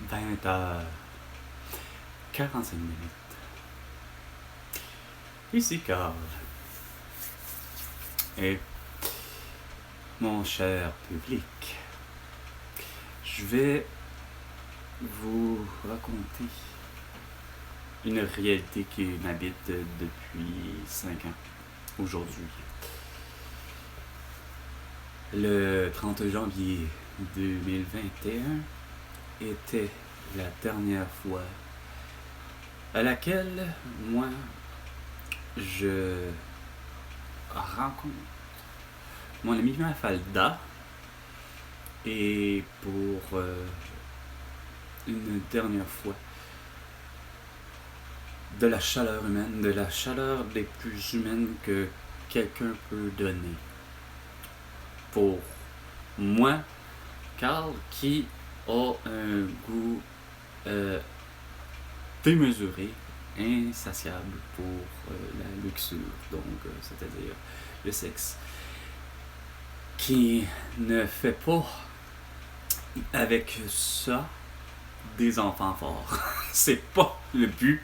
20h45. Ici Carl. Et mon cher public, je vais vous raconter une réalité qui m'habite depuis 5 ans, aujourd'hui. Le 30 janvier 2021 était la dernière fois à laquelle moi je rencontre mon ami Mafalda et pour une dernière fois de la chaleur humaine, de la chaleur des plus humaines que quelqu'un peut donner. Pour moi, Carl, qui a un goût démesuré, insatiable pour la luxure, donc c'est-à-dire le sexe, qui ne fait pas avec ça des enfants forts. C'est pas le but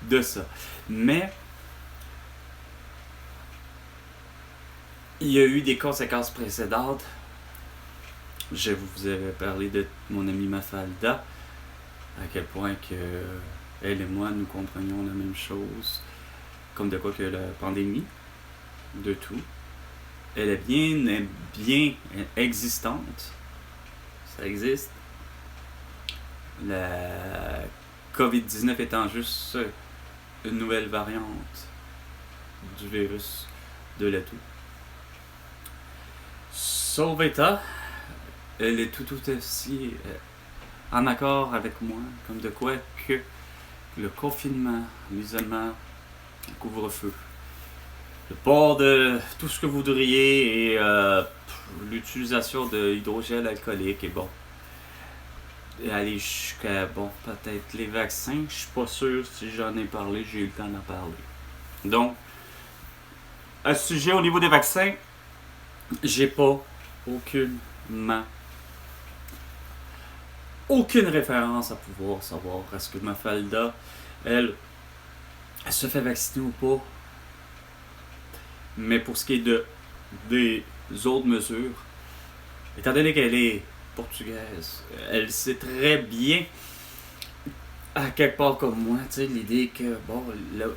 de ça. Mais il y a eu des conséquences précédentes. Je vous avais parlé de mon ami Mafalda, à quel point que elle et moi nous comprenions la même chose, comme de quoi que la pandémie, de tout. Elle est bien existante. Ça existe. La COVID-19 étant juste une nouvelle variante du virus de l'atout. Sauf état, elle est tout aussi en accord avec moi, comme de quoi que le confinement, l'isolement, le couvre-feu, le port de tout ce que vous voudriez et l'utilisation de hydrogel alcoolique et bon. Et aller jusqu'à, bon, peut-être les vaccins, je suis pas sûr si j'en ai parlé, j'ai eu le temps d'en parler. Donc, à ce sujet, au niveau des vaccins, j'ai pas aucune référence à pouvoir savoir est-ce que Mafalda, elle se fait vacciner ou pas. Mais pour ce qui est des autres mesures, étant donné qu'elle est portugaise, elle sait très bien, à quelque part comme moi, tu sais, l'idée que, bon,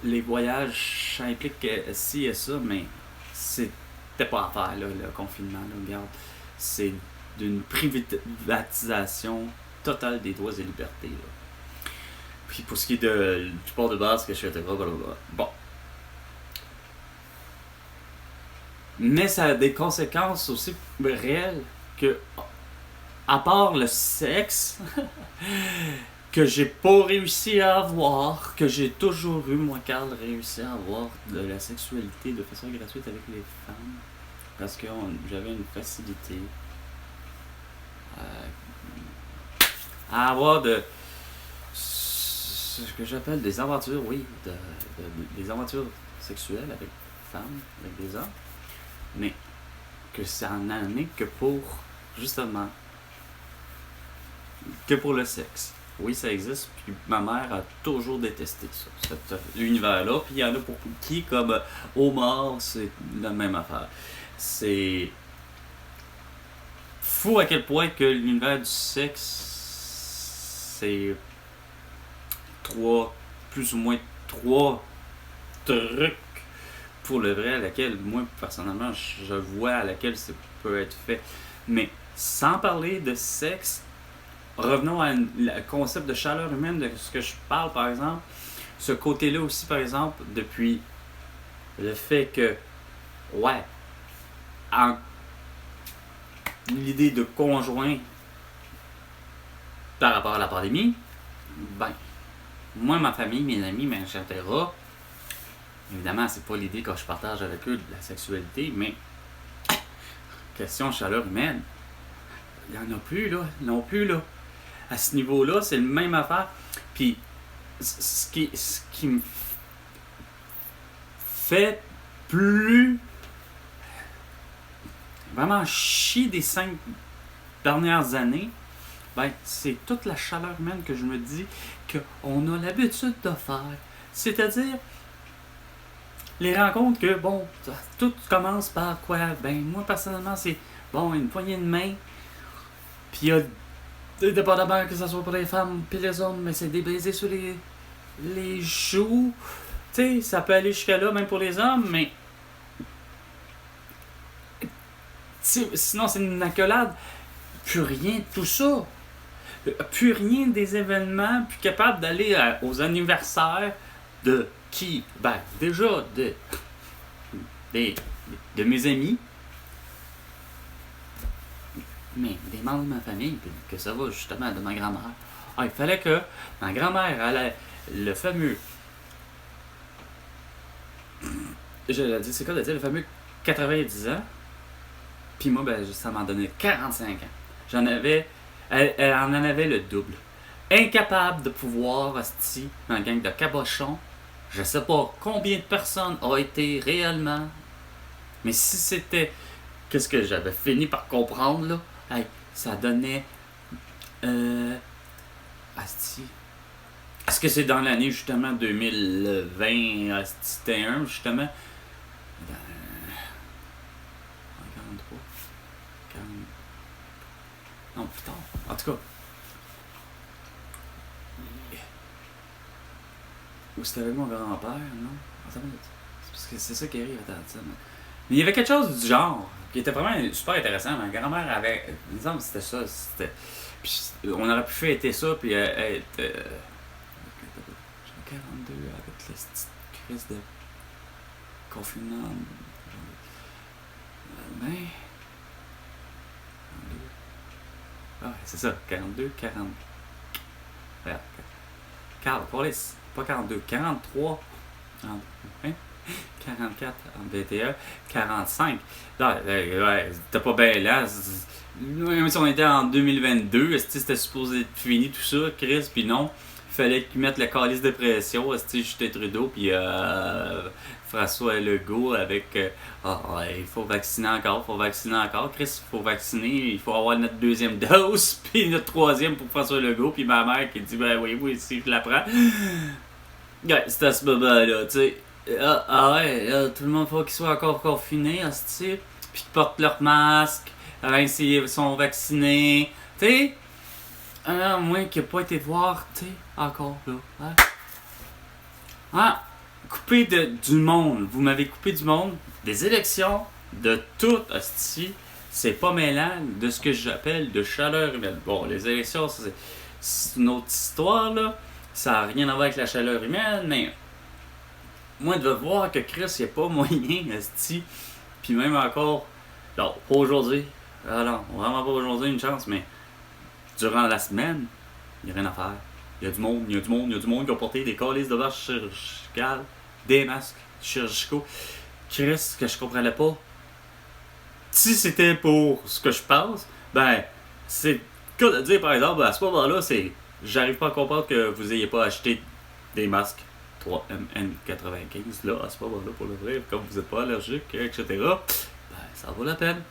les voyages, ça implique ci et ça, mais c'était pas à faire, là, le confinement, là, regarde. C'est d'une privatisation totale des droits et libertés, là. Puis pour ce qui est du port de base, que je fais, bon. Mais ça a des conséquences aussi réelles que, à part le sexe, que j'ai pas réussi à avoir, que j'ai toujours eu, moi, Carl, réussi à avoir de la sexualité de façon gratuite avec les femmes. Parce que j'avais une facilité à avoir ce que j'appelle des aventures, oui, des aventures sexuelles avec des femmes, avec des hommes. Mais que ça n'en est que pour, justement, que pour le sexe. Oui, ça existe, puis ma mère a toujours détesté ça, cet univers-là, puis il y en a pour qui, comme Omar, c'est la même affaire. C'est fou à quel point que l'univers du sexe, c'est plus ou moins trois trucs pour le vrai à laquelle, moi, personnellement, je vois à laquelle ça peut être fait. Mais sans parler de sexe, revenons au concept de chaleur humaine, de ce que je parle, par exemple. Ce côté-là aussi, par exemple, depuis le fait que, ouais, en l'idée de conjoint par rapport à la pandémie, ben, moi, ma famille, mes amis, etc., évidemment, c'est pas l'idée quand je partage avec eux de la sexualité, mais question chaleur humaine, il n'y en a plus, là, non plus, là. À ce niveau-là, c'est la même affaire. Puis, ce qui me fait plus vraiment chier des 5 dernières années, ben, c'est toute la chaleur humaine que je me dis qu'on a l'habitude de faire. C'est-à-dire, les rencontres que, bon, tout commence par quoi? Ben, moi, personnellement, c'est, bon, une poignée de main, puis il y a, dépendamment que ce soit pour les femmes puis les hommes, mais c'est des baisers sur les joues. Tu sais, ça peut aller jusqu'à là, même pour les hommes, mais sinon, c'est une accolade. Plus rien de tout ça. Plus rien des événements, plus capable d'aller aux anniversaires de qui? Ben, déjà, de mes amis, mais des membres de ma famille, puis que ça va justement de ma grand-mère. Ah, il fallait que ma grand-mère allait le fameux. Je l'ai dit, c'est quoi de dire le fameux 90 ans? Puis moi, ben, ça m'en donnait 45 ans. J'en avais. Elle en avait le double. Incapable de pouvoir, hostie, dans la gang de cabochons. Je sais pas combien de personnes ont été réellement. Mais si c'était. Qu'est-ce que j'avais fini par comprendre, là? Hey, ça donnait. Hostie. Est-ce que c'est dans l'année, justement, 2020, hostie, 1, justement? 43. 40. Non, plus tard. En tout cas. Ou c'était avec mon grand-père, non? C'est parce que c'est ça qui arrive, attends, ça. Mais il y avait quelque chose du genre qui était vraiment super intéressant. Ma grand-mère avait. Il me semble que c'était ça. Puis on aurait pu fêter ça, puis être. J'avais 42 avec la petite crise de confinement. Ben. Ah, c'est ça, 42, 40. Regarde. Pas 42, 43 en 44 en BTE, 45. Là, ouais, c'était pas bien là. Même si on était en 2022, c'était supposé être fini tout ça, Chris, puis non. Il fallait qu'ils mettent le calice de pression, Justin Trudeau, puis François Legault avec il faut vacciner encore, Chris, il faut vacciner, il faut avoir notre deuxième dose, puis notre troisième pour François Legault, puis ma mère qui dit ben oui, si je la prends. Ouais, c'est à ce moment-là, tu sais. Tout le monde faut qu'ils soient encore confinés, puis qu'ils portent leur masque, s'ils sont vaccinés, tu sais. Moi qui n'ai pas été voir, tu sais, encore là. Coupé du monde. Vous m'avez coupé du monde, des élections, de tout, hostie. C'est pas mêlant de ce que j'appelle de chaleur humaine. Bon, les élections, c'est une autre histoire, là. Ça n'a rien à voir avec la chaleur humaine, mais moi, de voir que Chris, il n'y a pas moyen, hostie. Puis même encore, non, pas aujourd'hui. Alors, vraiment pas aujourd'hui, une chance, mais durant la semaine, il n'y a rien à faire. Il y a du monde qui ont porté des calices de vache chirurgicales, des masques chirurgicaux. Chris, que je comprenais pas. Si c'était pour ce que je pense, ben, c'est que de dire, par exemple, à ce moment-là, c'est. J'arrive pas à comprendre que vous ayez pas acheté des masques 3MN95, là, à ce moment-là, pour le vrai, comme vous n'êtes pas allergique, etc. Ben, ça vaut la peine.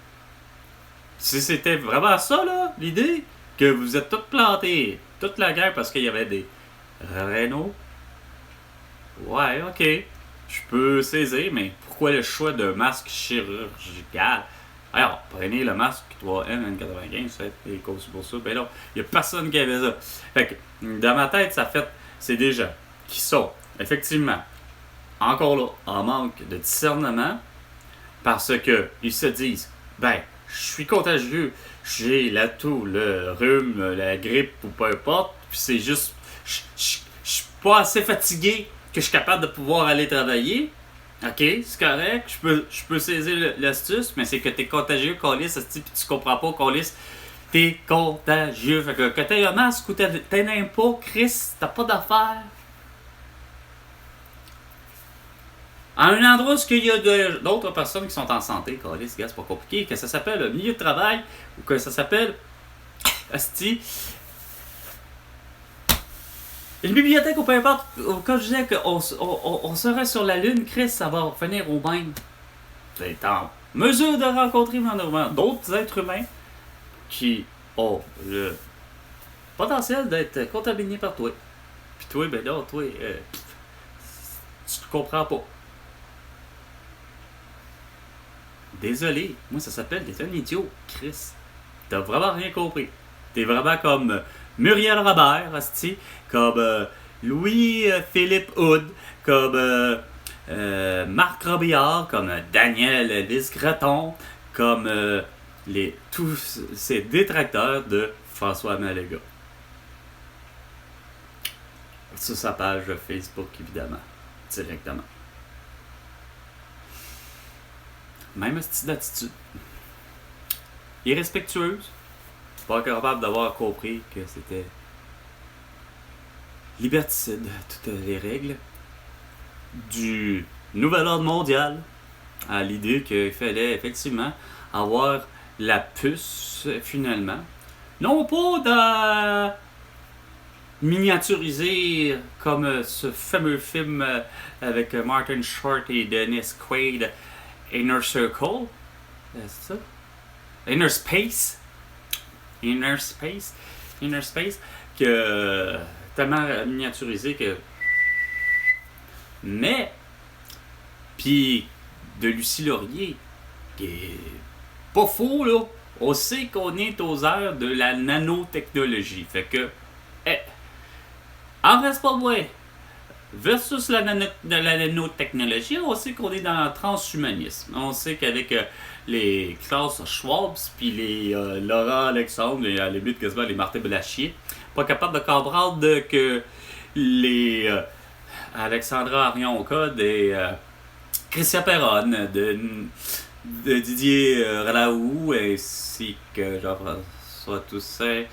Si c'était vraiment ça, là, l'idée, que vous êtes tous plantés, toute la guerre, parce qu'il y avait des Renault. Ouais, ok. Je peux saisir, mais pourquoi le choix de masque chirurgical? Alors, prenez le masque 3M95, ça fait des causes pour ça. Ben non, il n'y a personne qui avait ça. Fait que, dans ma tête, ça fait, c'est des gens qui sont, effectivement, encore là, en manque de discernement, parce que ils se disent, ben, je suis contagieux, j'ai la toux, le rhume, la grippe ou peu importe, puis c'est juste, je suis pas assez fatigué que je suis capable de pouvoir aller travailler. Ok, c'est correct, je peux saisir l'astuce, mais c'est que t'es contagieux, câlisse, puis tu comprends pas, câlisse, t'es contagieux. Fait que t'aies un masque ou t'en aies pas, Chris, t'as pas d'affaires. À un endroit où il y a d'autres personnes qui sont en santé, câlisse, gars, c'est pas compliqué, que ça s'appelle le milieu de travail, ou que ça s'appelle, asti, une bibliothèque ou peu importe, quand je disais qu'on serait sur la Lune, Chris, ça va finir au même. Vous êtes en mesure de rencontrer d'autres êtres humains qui ont le potentiel d'être contaminé par toi. Puis toi, ben là, toi, tu te comprends pas. Désolé, moi ça s'appelle t'es un idiot, Chris. T'as vraiment rien compris. T'es vraiment comme Muriel Robert, asti, comme Louis-Philippe Hood, comme Marc Robillard, comme Daniel Lisgreton, comme tous ces détracteurs de François Maléga. Sur sa page Facebook, évidemment, directement. Même style d'attitude. Irrespectueuse. Pas capable d'avoir compris que c'était liberticide, toutes les règles du nouvel ordre mondial, à l'idée qu'il fallait effectivement avoir la puce finalement. Non pas dans miniaturiser comme ce fameux film avec Martin Short et Dennis Quaid, Inner Circle, c'est ça? Inner Space, que tellement miniaturisé que. Mais, puis de Lucie Laurier, qui est pas faux là, on sait qu'on est aux heures de la nanotechnologie, fait que, en reste pas loin. Versus la nanotechnologie, on sait qu'on est dans le transhumanisme. On sait qu'avec les Klaus Schwab puis les Laurent Alexandre et à la limite quasiment les Martin Blachier, pas capable de comprendre que les Alexandra Arion-Code et Christian Perron de Didier Raoult ainsi que Jean-François Toussaint,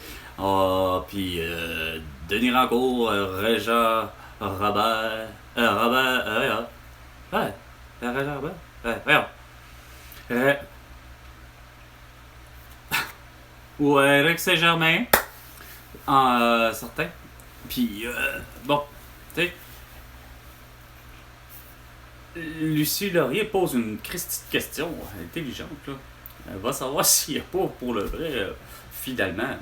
puis Denis Rancourt, Régent Robert. Régent Robert? Ou Eric Saint-Germain. Certain. Puis, bon, tu sais. Lucie Laurier pose une petite question intelligente, là. Elle va savoir s'il n'y a pas, pour le vrai, finalement,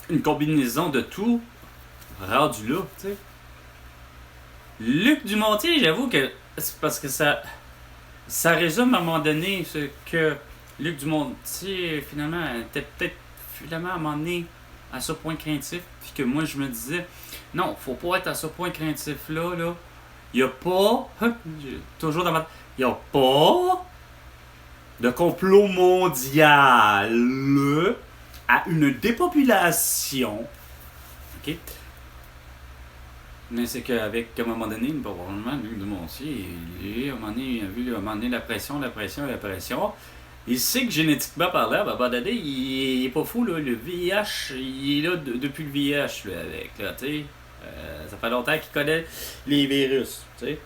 une combinaison de tout rendu là, tu sais. Luc Dumontier, j'avoue que c'est parce que ça résume à un moment donné ce que Luc Dumontier, finalement, était peut-être finalement à un moment donné à ce point craintif, puis que moi je me disais, non, faut pas être à ce point craintif-là, là. Il n'y a pas, toujours dans ma... Il n'y a pas de complot mondial à une dépopulation. OK? Mais c'est qu'avec, à un moment donné, probablement, Luc Dumontier, à un moment donné, il a vu à un moment donné la pression. Il sait que génétiquement parlant, à un moment donné, il est pas fou, là. Le VIH, il est là depuis le VIH, là, avec, là, tu sais. Ça fait longtemps qu'il connaît les virus, tu sais.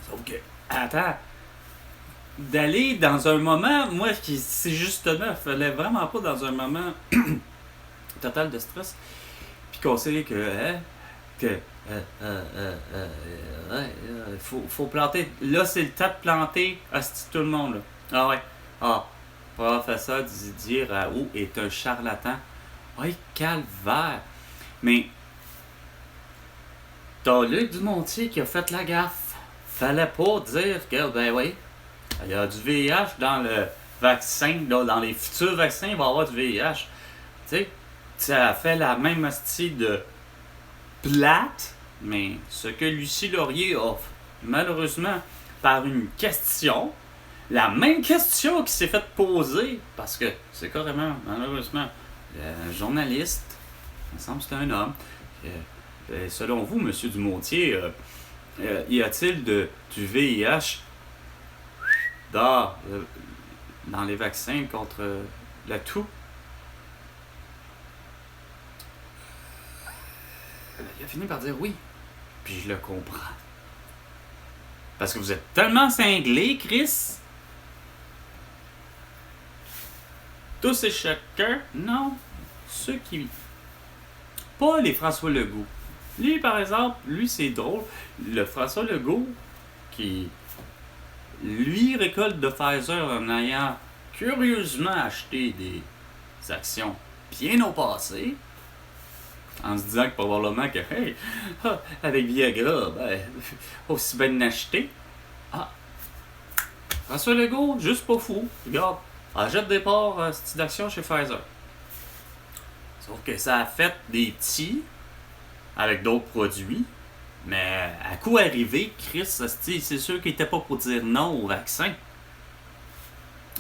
Sauf que, attends, d'aller dans un moment, moi, c'est justement, fallait vraiment pas dans un moment total de stress, puis qu'on sait faut planter. Là, c'est le temps de planter. Hostie, tout le monde, là. Ah ouais. Ah, professeur Didier Raoult est un charlatan. Oui, calvaire. Mais, t'as Luc Dumontier qui a fait la gaffe. Fallait pas dire que, ben oui, il y a du VIH dans le vaccin, dans les futurs vaccins, il va y avoir du VIH. Tu sais, ça a fait la même style de plate, mais ce que Lucie Laurier offre, malheureusement, par une question, la même question qui s'est faite poser, parce que c'est carrément, malheureusement, le journaliste, il me semble que c'est un homme, selon vous, M. Dumontier, y a-t-il du VIH dans les vaccins contre la toux? Il a fini par dire oui. Puis je le comprends. Parce que vous êtes tellement cinglés, Chris. Tous et chacun, non. Ceux qui... Pas les François Legault. Lui, par exemple, lui, c'est drôle. Le François Legault, qui... Lui récolte de Pfizer en ayant curieusement acheté des actions bien au passé, en se disant que probablement que, hey, avec Viagra, ben, aussi bien d'acheter. Ah, François Legault, juste pas fou. Regarde, achète des parts d'action chez Pfizer. Sauf que ça a fait des petits avec d'autres produits. Mais à coup arrivé, Chris, c'est sûr qu'il était pas pour dire non au vaccin.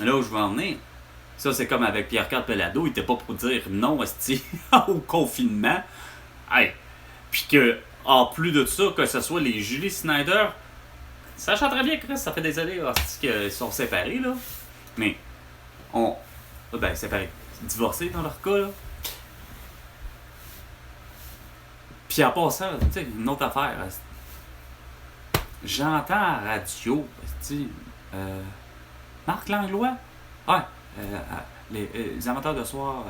Là où je veux en venir, ça c'est comme avec Pierre-Carl Pelado, il était pas pour dire non au confinement. Hey. Puis que, en plus de ça, que ce soit les Julie Snyder, sachant très bien, Chris, ça fait des années qu'ils sont séparés, là. Mais, séparés. Divorcés dans leur cas, là. Puis en passant, tu sais, une autre affaire. J'entends à la radio, Marc Langlois. Ouais, les amateurs de sport,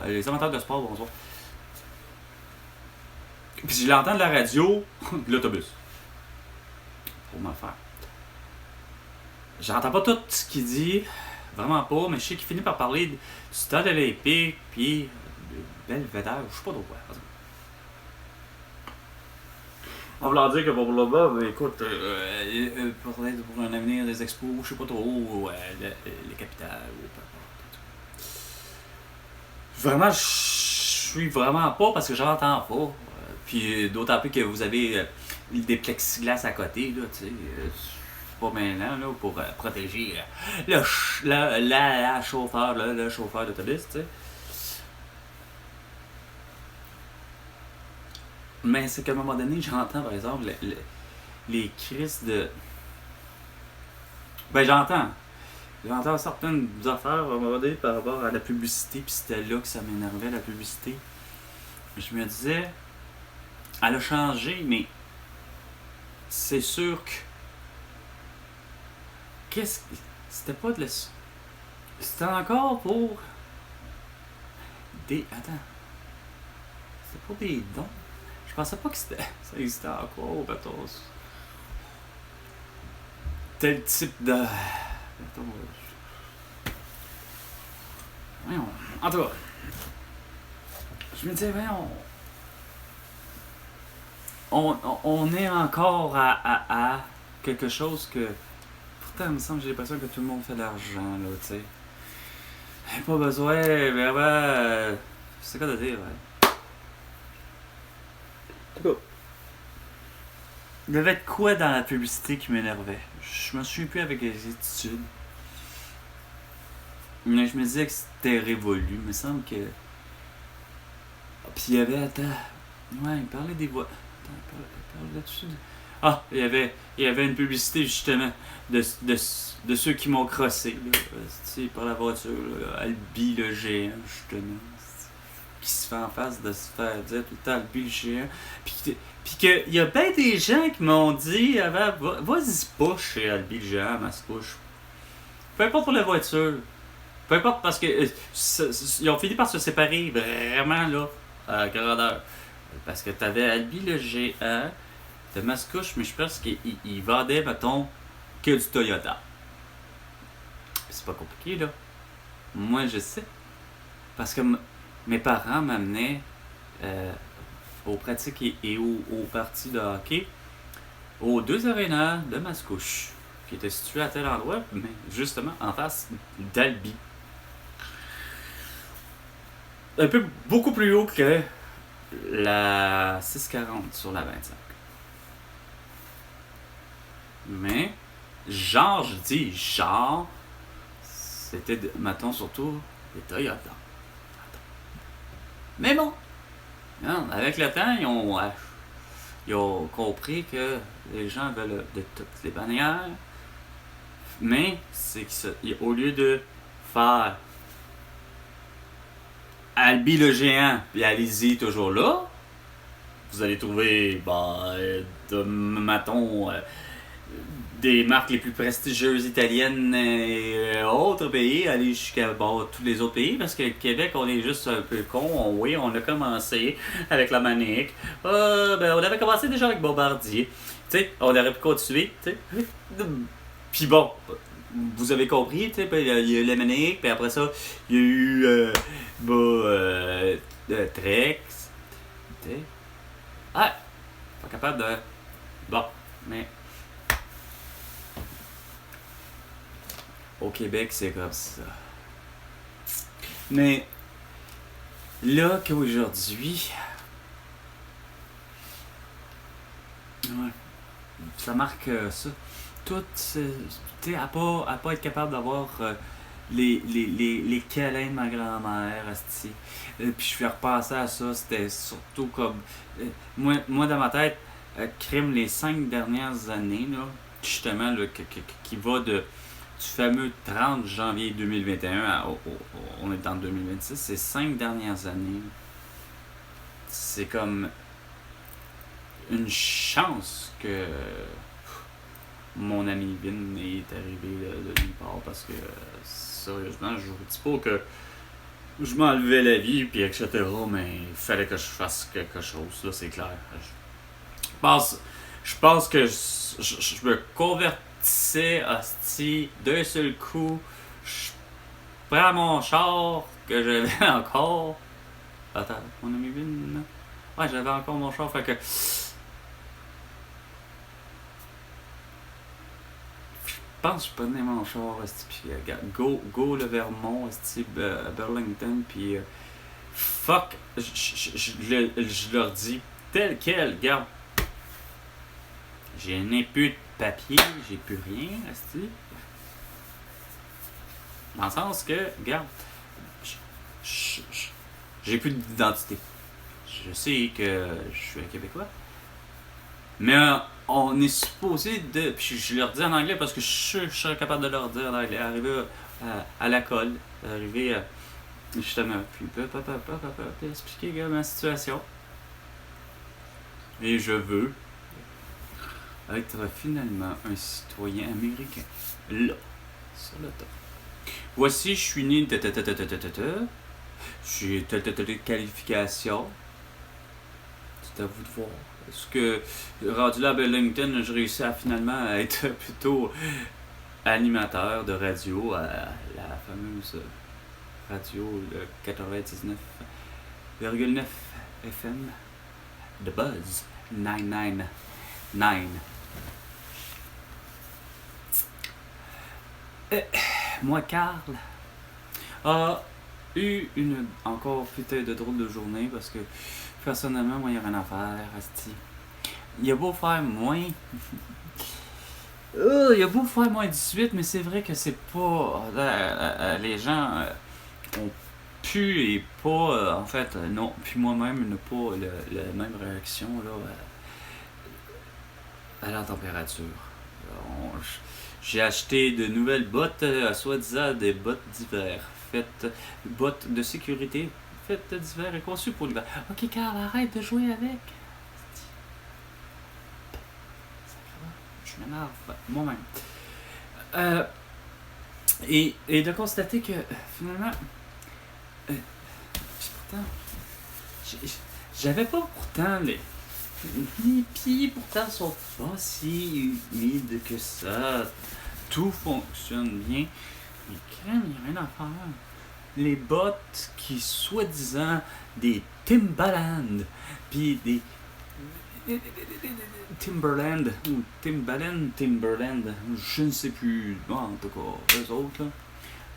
bonsoir. Puis je l'entends de la radio, de l'autobus. Pour m'en faire. J'entends pas tout ce qu'il dit, vraiment pas, mais je sais qu'il finit par parler du stade olympique, puis de Belvédère, je sais pas trop quoi. En voulant dire que pour le bas, écoute, pour un avenir des expos, je sais pas trop, les capitales, ou peu importe. Vraiment, je suis vraiment pas parce que j'entends pas. Puis d'autant plus que vous avez des plexiglas à côté, là, tu sais. C'est pas maintenant, là, pour protéger le chauffeur, le chauffeur d'autobus, tu sais. Mais c'est qu'à un moment donné, j'entends, par exemple, les crises de... Ben, J'entends certaines affaires, à un moment donné, par rapport à la publicité, puis c'était là que ça m'énervait, la publicité. Je me disais, elle a changé, mais c'est sûr que... C'était pas de la... C'était encore pour... Attends. C'était pas des dons. Je pensais pas que ça existait encore, mettons. Tel type de... Mettons... Voyons. En tout cas. Je me disais, voyons... On est encore à quelque chose que... Pourtant, il me semble que j'ai l'impression que tout le monde fait de l'argent, là, tu sais. Pas besoin, vraiment... c'est quoi de dire, ouais. En tout cas. Il y avait de quoi dans la publicité qui m'énervait. Je me souviens plus avec les études. Mais je me disais que c'était révolu. Il me semble que... Puis il y avait... Attends... Ouais, il parlait des voix... Attends, il parlait là-dessus... Ah, il y avait une publicité justement de ceux qui m'ont crossé, là, par la voiture, là, Albi le géant, justement, qui se fait en face de se faire dire tout le temps Albi le géant. Puis qu'il y a bien des gens qui m'ont dit avant, vas-y pas chez Albi le géant à Mascouche. Peu importe pour la voiture. Peu importe parce que ils ont fini par se séparer vraiment là, à grandeur. Parce que t'avais Albi le géant de Mascouche, mais je pense qu'il vendait, mettons, que du Toyota. C'est pas compliqué, là. Moi, je sais. Parce que mes parents m'amenaient aux pratiques et aux parties de hockey aux deux arénas de Mascouche, qui étaient situés à tel endroit, mais justement en face d'Albi. Un peu beaucoup plus haut que la 640 sur la 25. Mais, genre, je dis genre, c'était, mettons, surtout des Toyota. Mais bon, avec le temps, ils ont compris que les gens veulent de toutes les manières. Mais, c'est qu'au lieu de faire Albi le géant, puis allez-y toujours là, vous allez trouver, mettons, des marques les plus prestigieuses italiennes et autres pays, aller jusqu'à tous les autres pays, parce que le Québec, on est juste un peu con. On a commencé avec la Manique. On avait commencé déjà avec Bombardier. Tu sais, on aurait pu continuer. Puis bon, vous avez compris, il y a la Manique, puis après ça, il y a eu de Trex. Ah! Pas capable de. Bon, mais. Au Québec, c'est comme ça. Mais. Là qu'aujourd'hui. Ouais. Ça marque ça. Tout. Tu sais, à pas être capable d'avoir. Les câlins de ma grand-mère, asti. Puis je vais repasser à ça, c'était surtout comme. Moi, dans ma tête, crime les 5 dernières années, là, justement, là, qui va du fameux 30 janvier 2021 on est en 2026, ces 5 dernières années, c'est comme une chance que mon ami Vin est arrivé de nulle part parce que sérieusement, je vous dis pas que je m'enlevais la vie puis etc. Mais il fallait que je fasse quelque chose, là, c'est clair. Je pense que je me convertissais hostie d'un seul coup. Je prends mon char que j'avais encore. Attends, mon ami Vin. Ouais, j'avais encore mon char, fait que. Je pense que je prenais mon char, puis go le Vermont, Burlington, puis fuck, je leur dis tel quel, regarde, j'ai plus de papier, j'ai plus rien, dans le sens que, regarde, j'ai plus d'identité. Je sais que je suis un Québécois, mais on est supposé de. Puis je leur dis en anglais parce que je serais capable de leur dire en anglais. Arriver à la colle, arriver justement, puis expliquer ma situation. Et je veux être finalement un citoyen américain. Là, sur le top. Voici, je suis né. J'ai telle qualification. C'est à vous de voir. Est-ce que, rendu là à Burlington, j'ai réussi à finalement être plutôt animateur de radio à la fameuse radio de 99,9 FM de Buzz 999. Moi, Carl, a eu une encore putain de drôle de journée parce que personnellement, moi, il n'y a rien à faire, asti. Il a beau faire moins. Il a beau faire moins 18, mais c'est vrai que c'est pas. Les gens ont pu et pas. En fait, non. Puis moi-même, n'a pas la même réaction là, à la température. J'ai acheté de nouvelles bottes, soi-disant des bottes d'hiver. Faites bottes de sécurité. Faites d'hiver et conçues pour l'hiver. Ok, Carl, arrête de jouer avec. Je m'énerve moi-même. Et de constater que finalement, pourtant, j'avais pas pourtant les pieds pourtant sont pas si humides que ça. Tout fonctionne bien. Mais crème, il n'y a rien à faire. Les bottes qui soi-disant des Timbaland, puis des Timberland ou Timberland, je ne sais plus. Bon, en tout cas, eux autres là.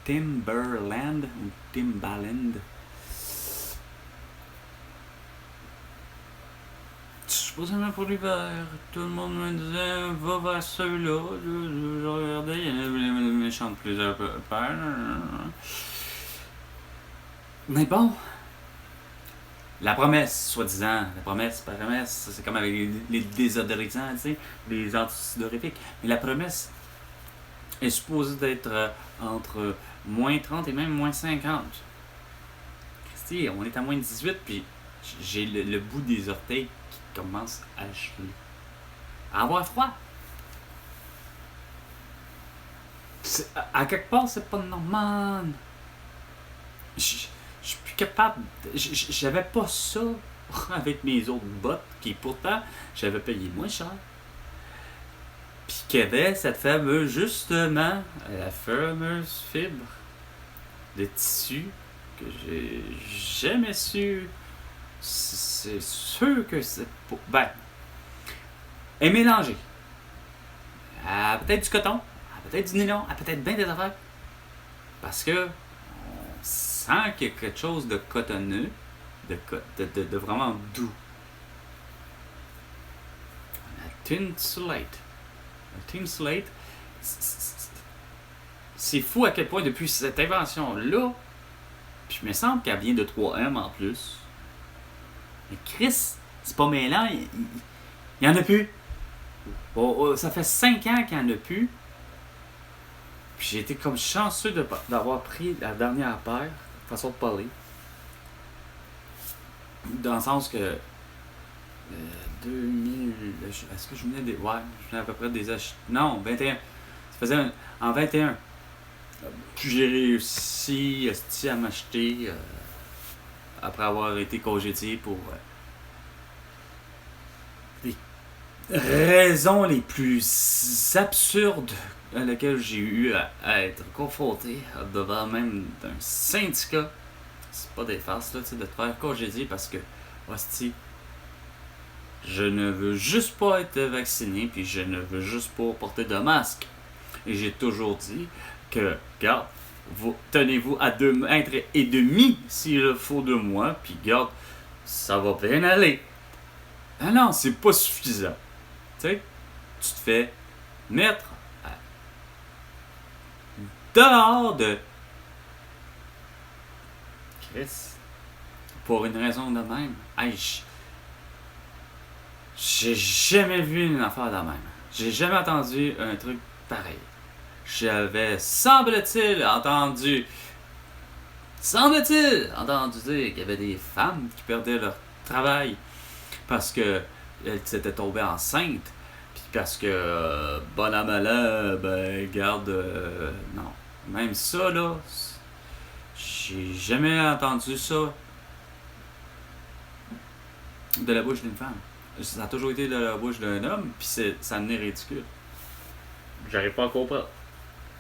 Timberland ou Timbaland. Supposément pour l'hiver, tout le monde me disait va vers ceux-là. Je regardais, il y en avait les méchants de plusieurs paires. Mais bon, la promesse, soi-disant, la promesse, c'est comme avec les désodorisants, tu sais, les antisudorifiques. Mais la promesse est supposée d'être entre moins 30 et même moins 50. Christy, on est à moins 18, puis j'ai le bout des orteils qui commence à geler. À avoir froid. À quelque part, c'est pas normal. Je suis plus capable. J'avais pas ça avec mes autres bottes qui pourtant j'avais payé moins cher. Puis qu'il y avait cette fameuse, justement, la fameuse fibre de tissu que j'ai jamais su c'est sûr que c'est pas... Ben, est mélangé. Peut-être du coton, peut-être du nylon, peut-être bien des affaires. Parce que on sent qu'il y a quelque chose de cotonneux, de vraiment doux. La Thin Slate. La Thin Slate, c'est fou à quel point depuis cette invention-là, puis il me semble qu'elle vient de 3M en plus. Mais Chris, c'est pas mêlant, il y en a plus. Ça fait 5 ans qu'il n'y en a plus. Puis j'ai été comme chanceux d'avoir pris la dernière paire, façon de parler. Dans le sens que 2000. Est-ce que je venais des. Ouais, je venais à peu près des achats. Non, 21. Ça faisait en 21. Puis j'ai réussi à m'acheter après avoir été congédié pour des raisons les plus absurdes à laquelle j'ai eu à être confronté devant même d'un syndicat. C'est pas des farces là, de te faire congédier parce que hostie, je ne veux juste pas être vacciné puis je ne veux juste pas porter de masque. Et j'ai toujours dit que, regarde, tenez-vous à 2,5 mètres s'il le faut de moi, puis regarde, ça va bien aller. Ah non, c'est pas suffisant. Tu sais, tu te fais mettre dehors de Chris pour une raison de même. Hey, j'ai jamais vu une affaire de même. J'ai jamais entendu un truc pareil. J'avais, semble-t-il, entendu dire qu'il y avait des femmes qui perdaient leur travail parce que elles s'étaient tombées enceintes, puis parce que, bon à malin, ben, garde, non. Même ça, là, j'ai jamais entendu ça de la bouche d'une femme. Ça a toujours été de la bouche d'un homme, puis ça devenait ridicule. J'arrive pas à comprendre.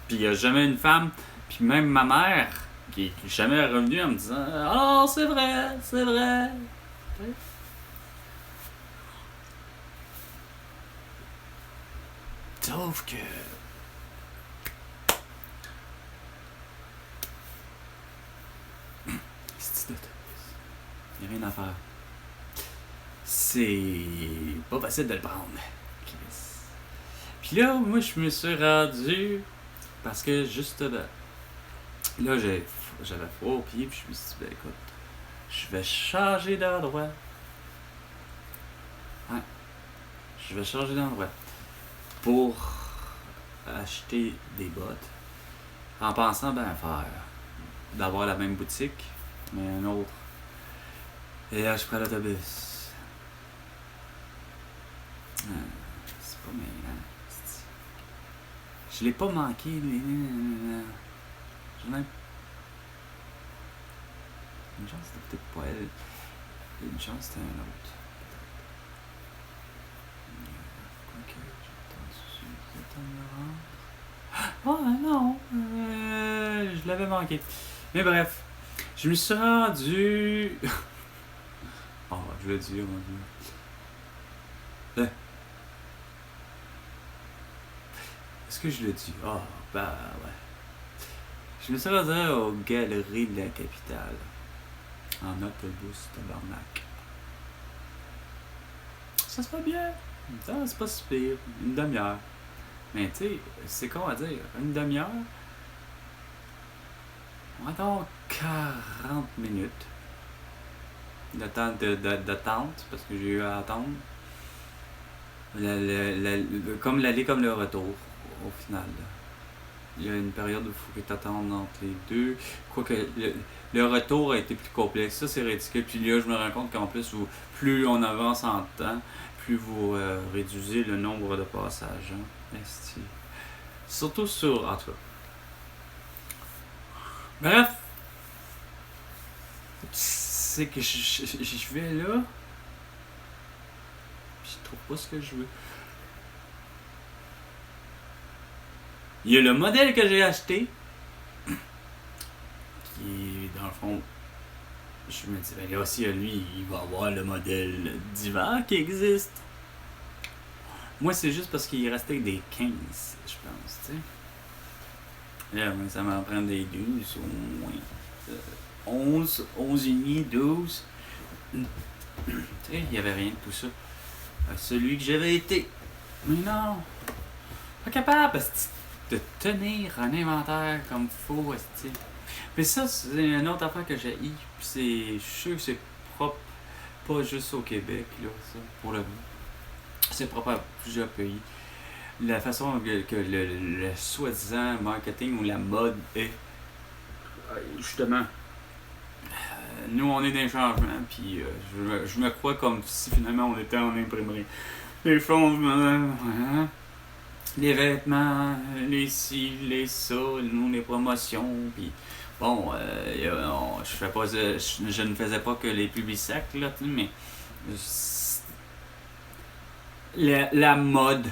Puis il n'y a jamais une femme, puis même ma mère, qui est jamais revenue en me disant « Oh, c'est vrai, c'est vrai. » Sauf que... C'est d'autobus. Il n'y a rien à faire. C'est pas facile de le prendre. Puis là, moi, je me suis rendu... Parce que, justement, là, j'avais froid aux pieds, puis je me suis dit, ben écoute, je vais changer d'endroit. Ouais. Je vais changer d'endroit. Pour acheter des bottes. En pensant, ben, d'avoir la même boutique, mais un autre. Et là, je prends l'autobus. C'est pas mêlant. Je l'ai pas manqué, mais... J'en ai... Une chance, c'était peut-être pas elle. Une chance, c'était un autre. Quoique, j'attends me rendre. Oh non! Je l'avais manqué. Mais bref, je me suis rendu... Oh, je l'ai dit, mon Dieu. Est-ce que je l'ai dit? Ah, oh, bah ouais. Je me suis rendu aux Galeries de la Capitale. En autobus, tabarnak. Ça se fait bien. Ça, c'est pas si pire. Une demi-heure. Mais tu sais, c'est con à dire. Une demi-heure. Encore 40 minutes. Le temps d'attente, parce que j'ai eu à attendre. Comme l'aller comme le retour, au final. Il y a une période où il faut que tu attendes entre les deux. Quoique le retour a été plus complexe. Ça, c'est ridicule. Puis là, je me rends compte qu'en plus, plus on avance en temps, plus vous réduisez le nombre de passages. Hein. Surtout sur... En tout cas. Bref. C'est que je vais là. Puis je trouve pas ce que je veux. Il y a le modèle que j'ai acheté, qui est dans le fond je me dis, ben là, si lui, il va avoir le modèle d'hiver qui existe. Moi, c'est juste parce qu'il restait des 15, je pense, tu sais. Là, moi, ça m'en prend des 12 au moins. 11, 11 et demi, 12. Tu sais, il n'y avait rien de tout ça. Celui que j'avais été. Mais non, pas capable de tenir un inventaire comme faut. Mais ça, c'est une autre affaire que j'ai eue. Je suis sûr que c'est propre, pas juste au Québec, là, ça, pour le moment. C'est propre à plusieurs pays. La façon que le soi-disant marketing ou la mode est, justement, nous on est dans les changements, puis je me crois comme si finalement on était en imprimerie. Les changements, hein? Les vêtements, les ci, les ça, nous les promotions, puis bon, je ne faisais pas que les publicsacs, là, mais la mode,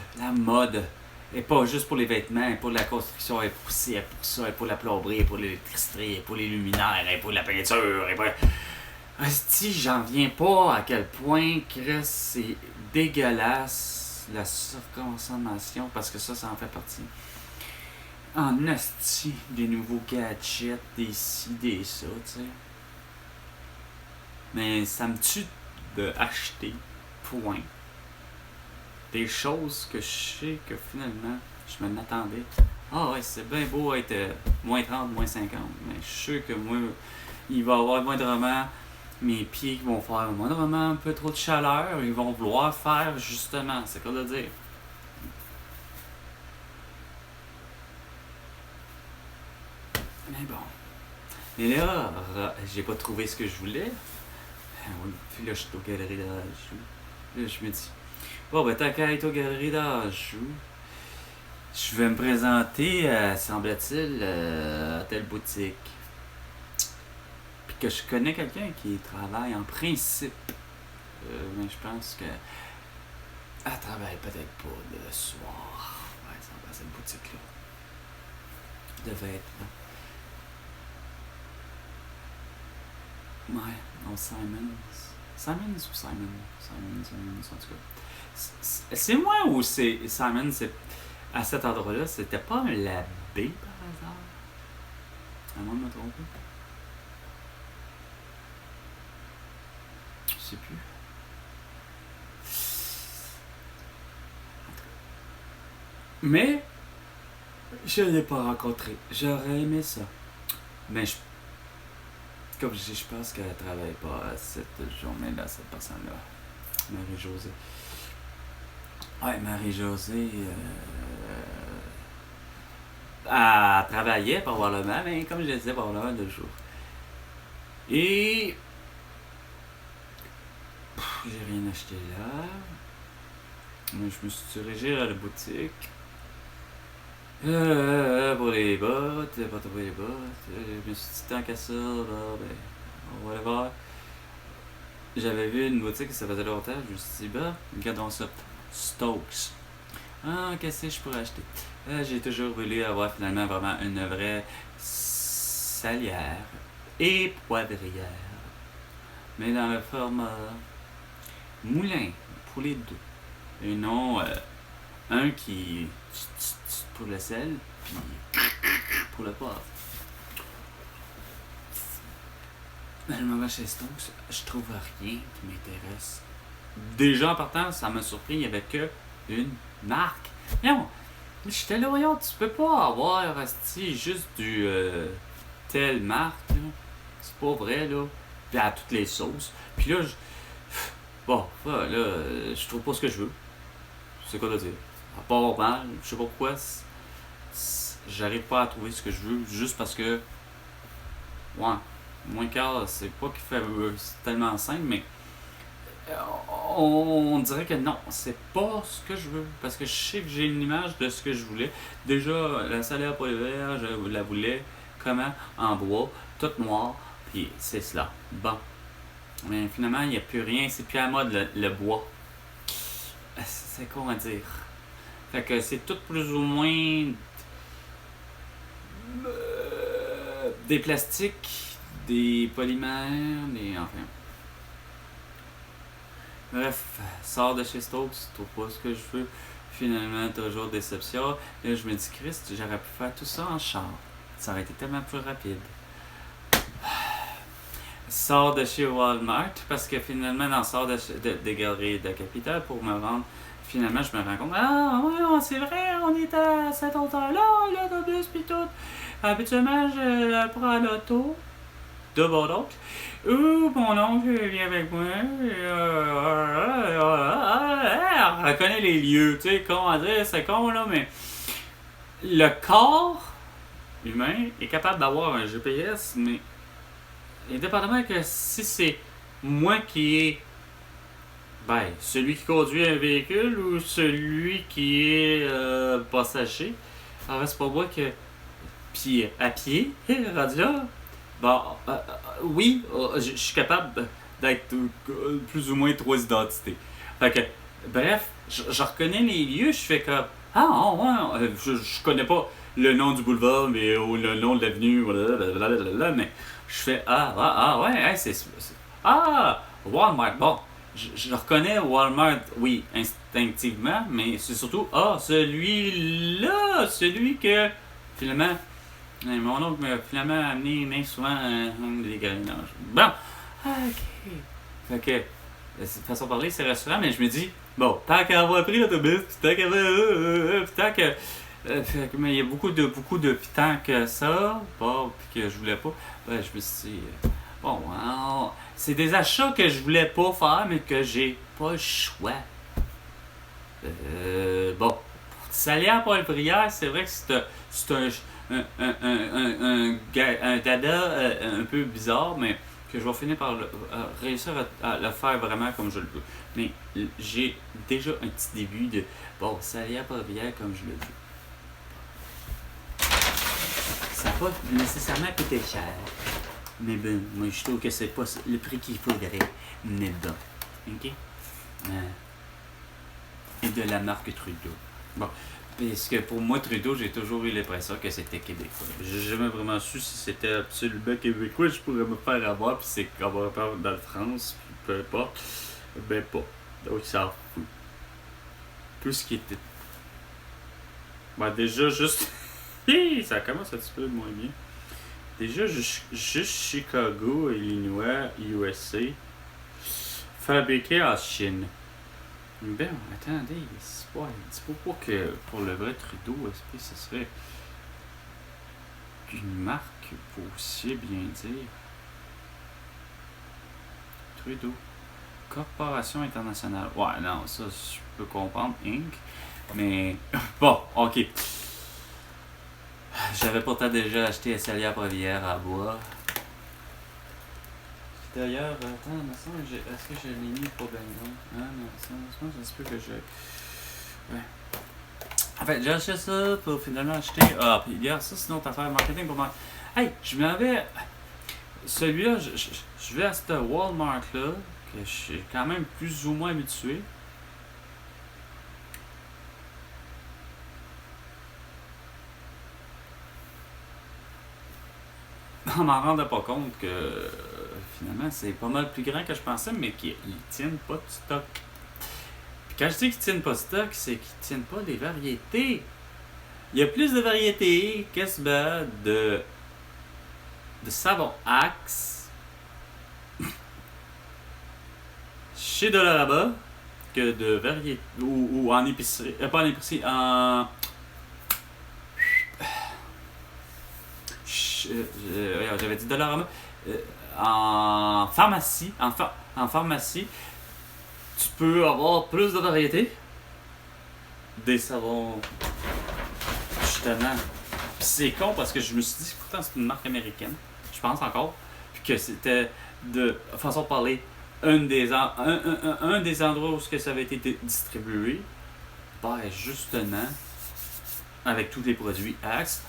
et pas juste pour les vêtements, et pour la construction, et pour ci, et pour ça, et pour la plomberie, et pour l'électricité, et pour les luminaires, et pour la peinture, et pour... Asti, j'en viens pas à quel point que c'est dégueulasse la surconsommation, parce que ça en fait partie. En asti, des nouveaux gadgets, des ci, des ça, tu sais. Mais ça me tue de acheter, point, des choses que je sais que finalement, je m'en attendais. Ah ouais, c'est bien beau être moins 30, moins 50, mais je suis sûr que moi, il va y avoir moindrement mes pieds qui vont faire moindrement un peu trop de chaleur, ils vont vouloir faire justement, c'est quoi de dire. Mais bon. Et là, j'ai pas trouvé ce que je voulais. Puis là, je suis aux galeries d'Anjou. Là, je me dis, bon, ben, tant qu'à être aux galeries d'Anjou, je vais me présenter, semble-t-il, à telle boutique. Puis que je connais quelqu'un qui travaille en principe. Mais je pense que elle travaille peut-être pas le soir. Par exemple, à cette boutique-là. De vêtements. Ouais, non, Simons. Simons ou Simon? Simons, en tout cas. C'est moi ou c'est Simon, c'est à cet endroit-là, c'était pas un labé par hasard? À moins de me tromper. Je sais plus. Mais je ne l'ai pas rencontré. J'aurais aimé ça. Mais comme je dis, je pense qu'elle ne travaille pas cette journée-là, cette personne-là. Marie-Josée. Ouais, Marie-Josée. Elle travaillait probablement, mais comme je le disais, probablement 2 jours. Et j'ai rien acheté là. Mais je me suis dirigé à la boutique. Pour les bottes, pas trouver les bottes. Je me suis dit tant qu'à ça, là, ben, on va aller voir. J'avais vu une boutique, ça faisait longtemps, je me suis dit, bah, regardons ça. Stokes. Ah, qu'est-ce que je pourrais acheter? J'ai toujours voulu avoir finalement vraiment une vraie salière et poivrière. Mais dans le format moulin, pour les deux. Et non un qui pour le sel, puis pour le poivre. Je m'en vais chez Stokes, je trouve rien qui m'intéresse. Déjà en partant, ça m'a surpris, il n'y avait que une marque. Non, j'étais là, voyons, tu peux pas avoir juste du telle marque, là. C'est pas vrai, là. Puis à toutes les sauces. Puis là, bon, là, je trouve pas ce que je veux. C'est quoi de dire? À part mal, je sais pas pourquoi, j'arrive pas à trouver ce que je veux, juste parce que, ouais, moins quart, c'est pas qu'il fait c'est tellement simple, mais on dirait que non, c'est pas ce que je veux, parce que je sais que j'ai une image de ce que je voulais. Déjà, la salaire pour l'hiver, je la voulais comment? En bois, toute noire, puis c'est cela. Bon. Mais finalement, il n'y a plus rien, c'est plus à la mode le bois. C'est quoi à dire? Fait que c'est tout plus ou moins des plastiques, des polymères, enfin. Bref, sors de chez Stokes, trouve pas ce que je veux. Finalement, toujours déception. Là, je me dis, Christ, j'aurais pu faire tout ça en char. Ça aurait été tellement plus rapide. Sors de chez Walmart, parce que finalement, dans sort des galeries de la capitale pour me rendre. Finalement, je me rends compte, ah, ouais, c'est vrai, on est à cette hauteur-là, l'autobus, pis tout. Habituellement, je prends l'auto de mon oncle. Ou mon oncle vient avec moi. On reconnaît les lieux, tu sais, comment dire, c'est con, là, mais le corps humain est capable d'avoir un GPS, mais indépendamment que si c'est moi qui est celui qui conduit un véhicule ou celui qui est passager, alors c'est pas moi que. Puis à pied, rendu là, oui, je suis capable d'être plus ou moins trois identités. Fait que, bref, je reconnais les lieux, je fais comme ah, ouais, je connais pas le nom du boulevard, mais ou le nom de l'avenue, mais je fais ouais, Walmart, bon. Je reconnais Walmart, oui, instinctivement, mais c'est surtout, celui-là, celui que, finalement, mon oncle m'a finalement amené bien souvent des garinages. Bon, ok. Fait que, de toute façon de parler, c'est rassurant, mais je me dis, bon, tant qu'à avoir pris l'autobus, tant qu'à tant que. Mais il y a beaucoup de tant que ça, bon, puis que je voulais pas, je me suis dit, bon, c'est des achats que je voulais pas faire, mais que j'ai pas le choix. Bon, pour s'allier à Paul-Brière, c'est vrai que c'est un dada un peu bizarre, mais que je vais finir par réussir à le faire vraiment comme je le veux. Mais j'ai déjà un petit début de, bon, s'allier à Paul-Brière comme je le veux. Ça n'a pas nécessairement coûté cher. Mais bon, moi je trouve que c'est pas le prix qu'il faudrait. Mais bon. Ok? Et de la marque Trudeau. Bon. Parce que pour moi, Trudeau, j'ai toujours eu l'impression que c'était québécois. J'ai jamais vraiment su si c'était absolument québécois. Je pourrais me faire avoir, puis c'est avoir peur dans la France, puis peu importe. Ben pas. Donc ça fout. Tout ce qui était. Déjà, juste. Ça commence un petit peu moins bien. Déjà, juste Chicago, Illinois, USA, fabriqué en Chine. Ben, attendez, c'est pas que pour le vrai Trudeau, ce serait une marque pour aussi bien dire. Trudeau. Corporation internationale. Ouais, non, ça, je peux comprendre, Inc. Mais, bon, ok. J'avais pourtant déjà acheté SLA Provière à bois. D'ailleurs, attends, est-ce que je l'ai mis pour ben non? Ah non, ça se peut que je. Ouais. En fait, j'ai acheté ça pour finalement acheter. Ah, puis hier, ça, c'est une autre affaire marketing pour moi. Hey, je m'avais. Celui-là, je vais à ce Walmart-là, que je suis quand même plus ou moins habitué. On m'en rendait pas compte que finalement c'est pas mal plus grand que je pensais, mais qu'ils tiennent pas de stock. Puis quand je dis qu'ils tiennent pas de stock, c'est qu'ils tiennent pas des variétés. Il y a plus de variétés quasiment de savon Axe chez Dollarama que de variétés ou en épicerie, pas en épicerie, en j'avais dit Dollarama, en pharmacie, en pharmacie, tu peux avoir plus de variétés, des savons, justement. Puis c'est con parce que je me suis dit, pourtant c'est une marque américaine, je pense encore, puis que c'était de façon de parler un des endroits où ça avait été distribué, justement, avec tous les produits Axe,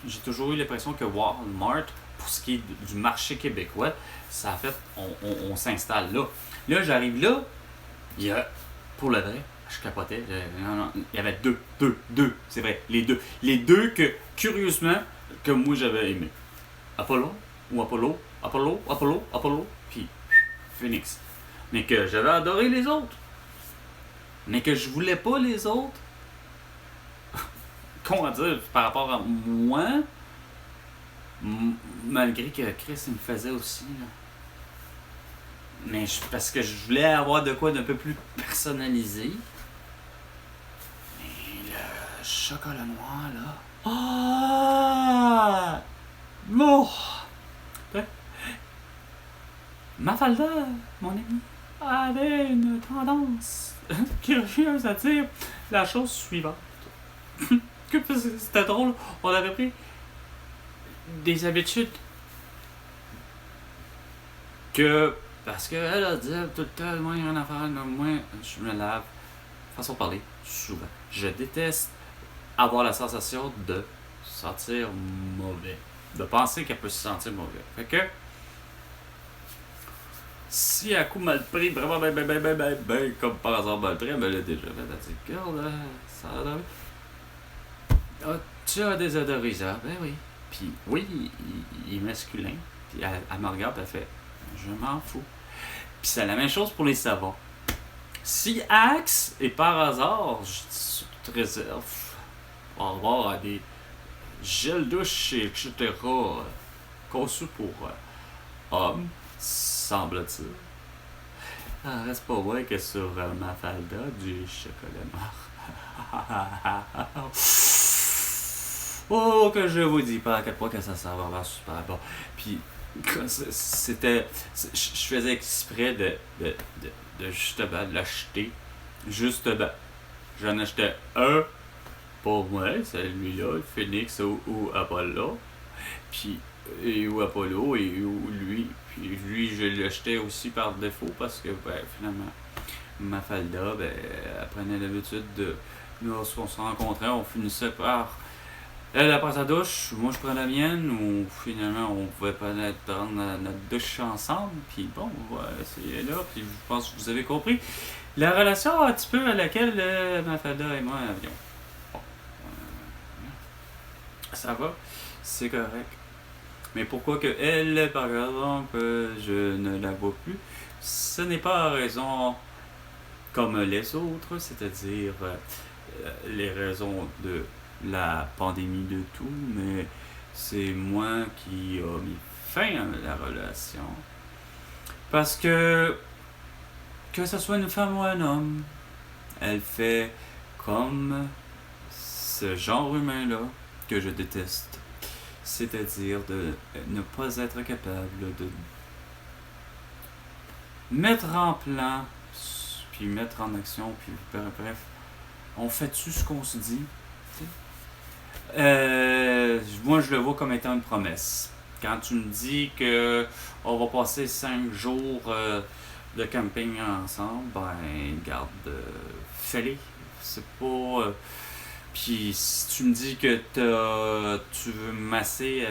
j'ai toujours eu l'impression que Walmart, pour ce qui est du marché québécois, ça a fait, on s'installe là. Là, j'arrive là, il y a, pour le vrai, je capotais, il y avait deux, c'est vrai, les deux que, curieusement, que moi j'avais aimé. Apollon ou Apollo, puis Phoenix. Mais que j'avais adoré les autres. Mais que je voulais pas les autres. Comment dire, par rapport à moi, malgré que Chris il me faisait aussi. Là. Mais parce que je voulais avoir de quoi d'un peu plus personnalisé. Mais le chocolat noir, là. Ah! Bon! Mafalda, mon ami, avait une tendance curieuse à dire la chose suivante. Que c'était drôle, on avait pris des habitudes que. Parce qu'elle a dit tout le temps, moi, il y a rien à faire, moi, je me lave. Façon de parler, souvent. Je déteste avoir la sensation de sentir mauvais. De penser qu'elle peut se sentir mauvais. Fait que. Si à coup mal pris, vraiment ben, comme par hasard mal pris, elle me l'a déjà fait. Elle dit, regarde, ça a l'air. Ah, tu as des odorisants? Ben oui. Puis oui, il est masculin. Puis elle me regarde, elle fait, je m'en fous. Puis c'est la même chose pour les savons. Si Axe, et par hasard, je dis sous toute réserve, par rapport à des gels douche, etc., conçus pour hommes, semble-t-il. Ah, reste pas vrai que sur ma falda du chocolat noir. Oh, que je vous dis pas à quel point que ça sent vraiment super bon. Puis, c'était. Je faisais exprès de justement l'acheter. Justement. J'en achetais un pour moi, celui-là, Phoenix ou Apollo. Puis, ou Apollo, ou lui. Puis lui, je l'achetais aussi par défaut parce que, ben, finalement, Mafalda, ben, elle prenait l'habitude de. Nous, on se rencontrait, on finissait par. Elle prend sa douche, moi je prends la mienne, ou finalement on pouvait pas prendre notre douche ensemble, puis bon, on va essayer là, puis je pense que vous avez compris la relation un petit peu à laquelle Mafalda et moi avions. Bon, ça va, c'est correct. Mais pourquoi que elle, par exemple, je ne la vois plus, ce n'est pas raison comme les autres, c'est-à-dire les raisons de la pandémie de tout, mais c'est moi qui a mis fin à la relation. Parce que ce soit une femme ou un homme, elle fait comme ce genre humain-là que je déteste. C'est-à-dire de ne pas être capable de mettre en plan, puis mettre en action, puis bref, on fait-tu ce qu'on se dit? Moi, je le vois comme étant une promesse. Quand tu me dis que on va passer 5 jours de camping ensemble, ben, garde, fais-les. C'est pas. Puis si tu me dis que tu veux me masser,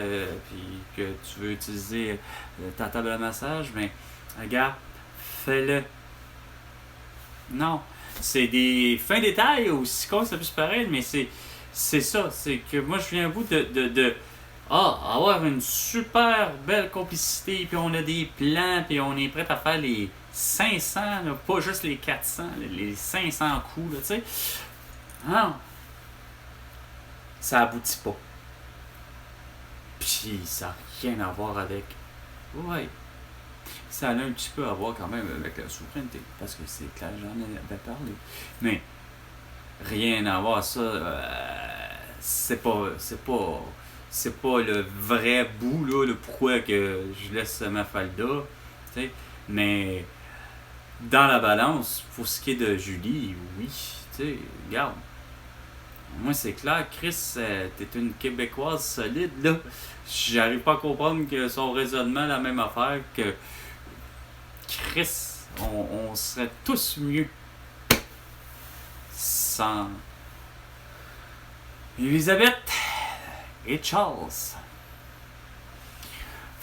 puis que tu veux utiliser ta table de massage, ben, regarde, fais-le. Non. C'est des fins détails aussi con ça peut se paraître, mais c'est ça. C'est que moi, je viens à bout de avoir une super belle complicité, puis on a des plans, puis on est prêt à faire les 500, là, pas juste les 400, les 500 coups, là, tu sais. Non. Ça aboutit pas. Puis ça n'a rien à voir avec. Ouais. Ça a un petit peu à voir quand même avec la souveraineté, parce que c'est clair, j'en avais parlé. Mais rien à voir, ça, c'est pas le vrai bout, là, le pourquoi que je laisse Mafalda, tu sais. Mais dans la balance, pour ce qui est de Julie, oui, tu sais, regarde. Moi, c'est clair, Chris, t'es une Québécoise solide, là. J'arrive pas à comprendre que son raisonnement est la même affaire que Chris. On serait tous mieux sans Elisabeth et Charles.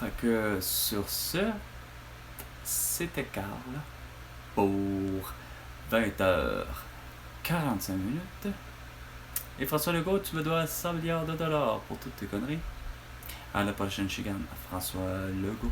Fait que sur ce, c'était Carl pour 20h45. Et François Legault, tu me dois 100 milliards de dollars pour toutes tes conneries. À la prochaine chicane. François Legault.